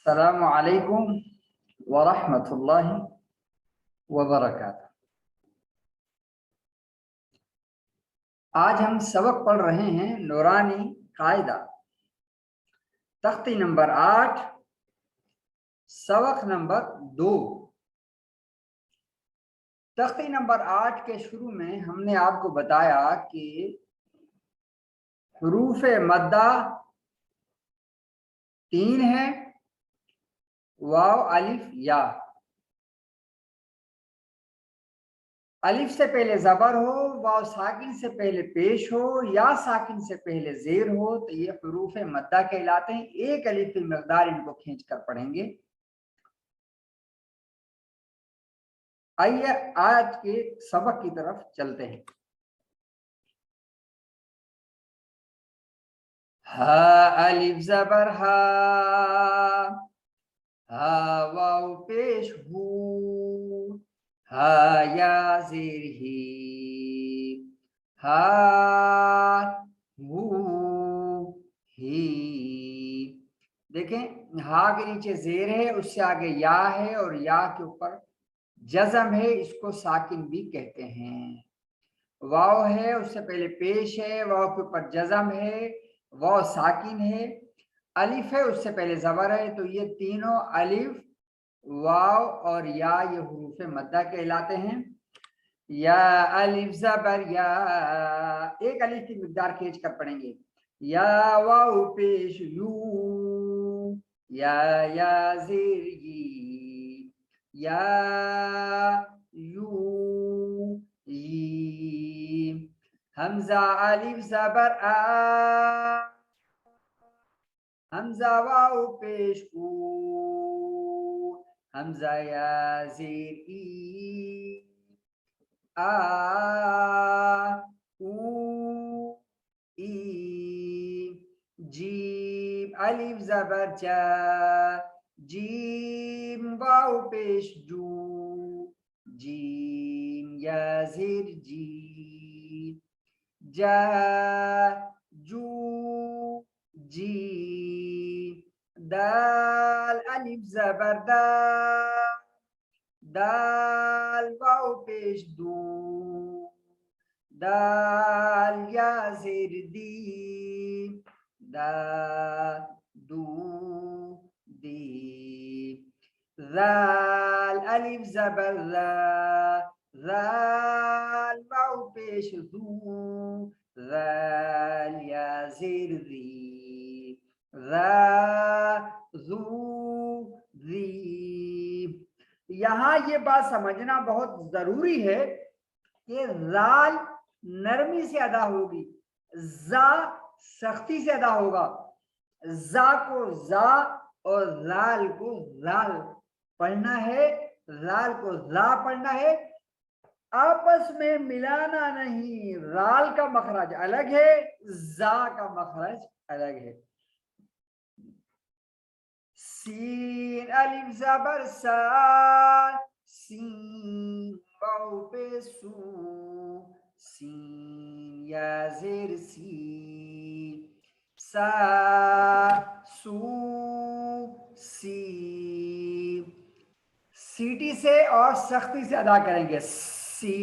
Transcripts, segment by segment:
अस्सलामु अलैकुम वरहमतुल्लाहि वबरकातुहू। आज हम सबक पढ़ रहे हैं नूरानी कायदा, तख्ती नंबर 8, सबक नंबर 2। तख्ती नंबर 8 के शुरू में हमने आपको बताया कि हुरूफ मद्दा 3 है, वाव, अलिफ, या। अलिफ से पहले जबर हो, वाव साकिन से पहले पेश हो, या साकिन से पहले जेर हो, तो ये हुरूफ मद्दा कहलाते हैं। एक अलिफ की मकदार इनको खींच कर पढ़ेंगे। आइए आज के सबक की तरफ चलते हैं। हा अलिफ जबर हा, हा वाव पेश हू, हा या जेर ही, हा हू ही। देखें, हा के नीचे जेर है, उससे आगे या है और या के ऊपर जज़म है, इसको साकिन भी कहते हैं। वाव है, उससे पहले पेश है, वाव के ऊपर जज़म है, वाव साकिन है। अलिफ है, उससे पहले जबर है। तो ये तीनों अलिफ, वाव और या ये हुरूफ मद्दा कहलाते हैं। या अलिफ जबर या, एक अलिफ की मिकदार खींच कर पढ़ेंगे। या वाव पेश यू, या जेर यी, या यू यी। हमजा अलिफ जबर आ, हमजा वाव पेश ऊ, हमजा या जेर ई, आ ऊ ई। जीम अलिफ जबर जा, जीम वाव पेश जू, जीम या जेर जी, जा जू जी। दाल अलिफ जबर दा, दाल वाव पेश दू, दाल या जेर दी, दा दू दी। ज़ाल अलिफ जबर ज़ा, ज़ाल वाव पेश ज़ू, ज़ाल या जेर ज़ी, ज़ा ज़ू ज़ी। यहाँ ये बात समझना बहुत जरूरी है कि ज़ाल नरमी से अदा होगी, जा सख्ती से अदा होगा। जा को जा और लाल को लाल पढ़ना है, लाल को जा पढ़ना है। आपस में मिलाना नहीं। राल का मखरज अलग है, जा का मखरज अलग है। सीन अलिफ जबर सा, सीन वाव पे सू, सीन या जेर सी, सा सू सी। सीटी से और सख्ती से अदा करेंगे। सी।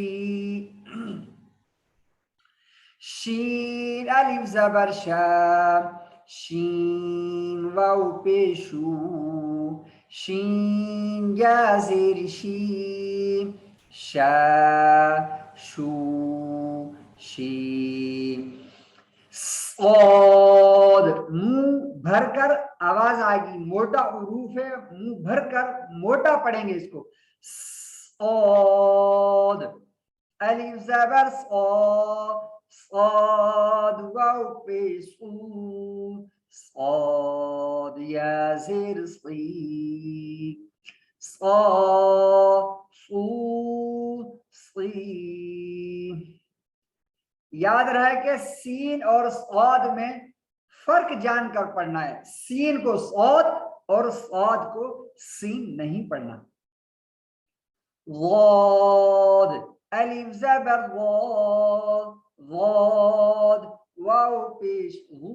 शीन अलिफ जबर शा, शीन वाव पेशू, शीन या जेर शी, शा शू शी। सौद, मुंह भरकर आवाज आएगी, मोटा उरूफ है, मुंह भरकर मोटा पढ़ेंगे इसको। सौद अलिफ जबर सौ, सौद वाव पेश ऊ, सौद या जेर सी, सौ सू सी। याद रहे कि सीन और सौद में फर्क जानकर पढ़ना है। सीन को सौद और सौद को सीन नहीं पढ़ना। ज़ाद अलिफ ज़बर ज़ा, ज़ाद वाव पेश ज़ू,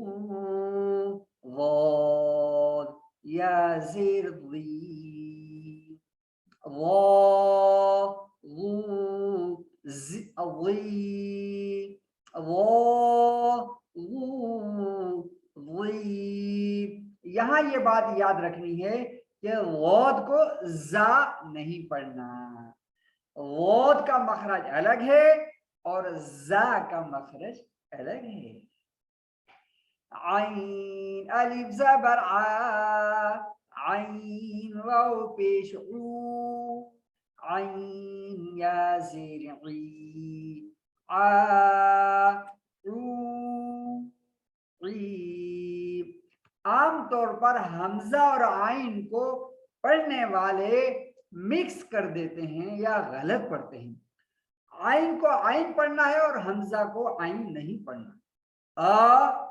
ज़ाद या ज़ेर ज़ी, ज़ा ज़ू ज़ी ज़ी, ज़ा ज़ू ज़ी। यहाँ ये बात याद रखनी है कि ग़ौद को ज़ा नहीं पढ़ना। ग़ौद का मखरज अलग है और ज़ा का मखरज अलग है। आइन अलिफ ज़बर आ, आइन वाव पेश ऊ, आइन या ज़ेर ई, आ ऊ ई। आमतौर पर हमजा और आइन को पढ़ने वाले मिक्स कर देते हैं या गलत पढ़ते हैं। आइन को आइन पढ़ना है और हमजा को आइन नहीं पढ़ना।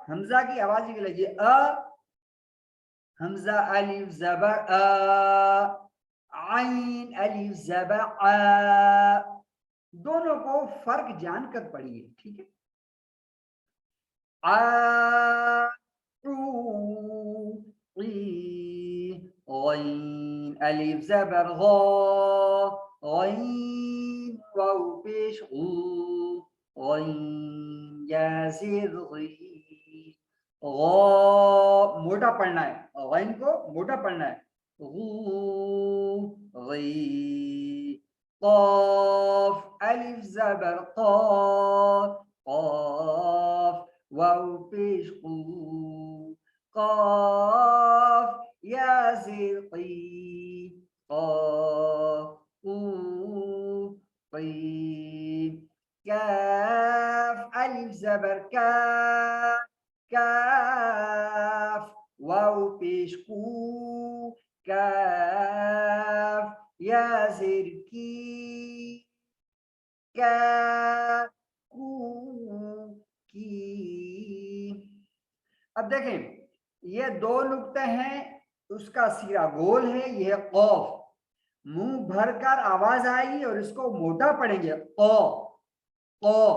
हमजा की आवाज निकल लीजिए अ, हमजा अलिफ ज़बर अ, आइन अलिफ ज़बर आ, दोनों को फर्क जानकर पढ़िए, ठीक है। आ ऊ ई, गईन अलिफ ज़बर गौ, गईन वाव पेश ऊ, गईन या ज़ेर गी, गौ मोटा पढ़ना है, गईन को मोटा पढ़ना है। गू गी, क़ाफ अलिफ ज़बर क़ा, क़ाफ वाव पेश क़ू, क़ाफ या ज़ेर क़ी, क़ा क़ू क़ी, काफ अलिफ ज़बर का, काफ वाव पेश कू, काफ या ज़ेर की, का कू की। अब देखें ये दो नुक्ते हैं, उसका सिरा गोल है, यह कौफ। मुंह भरकर आवाज आएगी और इसको मोटा पढ़ेंगे कौ कौ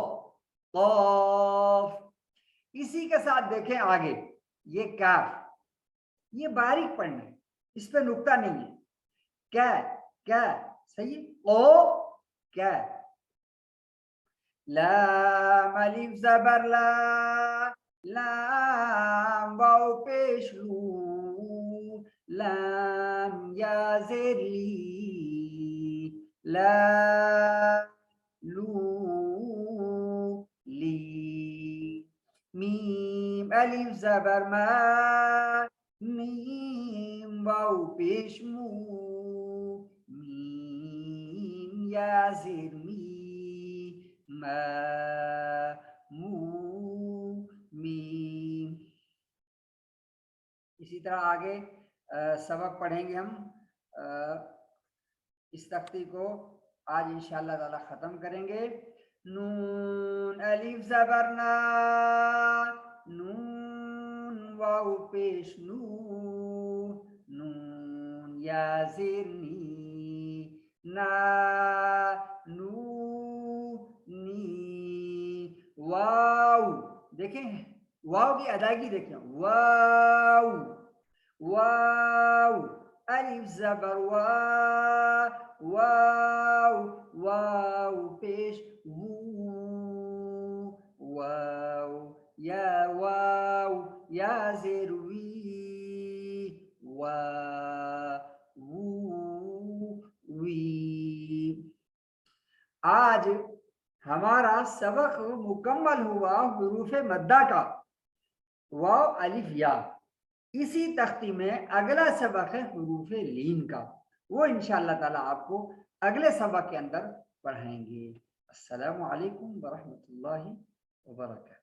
कौफ। इसी के साथ देखें आगे ये काफ, ये बारीक पढ़ना है, इस पे नुक्ता नहीं है। क्या क्या सही है। ओ क्या, लाम अलिफ ज़बर ला, लाम वाव पेश लू, लाम या ज़ेर ली, ला लू ली, मीम अलिफ ज़बर मा, मीम वाव पेश मू, मीम या ज़ेर मी, मा मू मीम। इसी तरह आगे सबक पढ़ेंगे हम। इस तख्ती को आज इंशाअल्लाह ताला ख़त्म करेंगे। नून अलिफ ज़बर ना, नून वाव पेश नू, नून या ज़ेर नी, ना नू नी। वाव देखें, वाव की अदायगी देखें, वाव वाव अलिफ ज़बर वा, वाव वाव पेश वू, वाव या ज़ेर वी, वा वू वी। आज हमारा सबक मुकम्मल हुआ हुरूफ मद्दा का, वाव अलिफ या। इसी तख्ती में अगला सबक है हुरूफ लीन का, वो इंशाअल्लाह ताला आपको अगले सबक के अंदर पढ़ाएंगे। अस्सलामु अलैकुम व रहमतुल्लाहि व बरकातहू।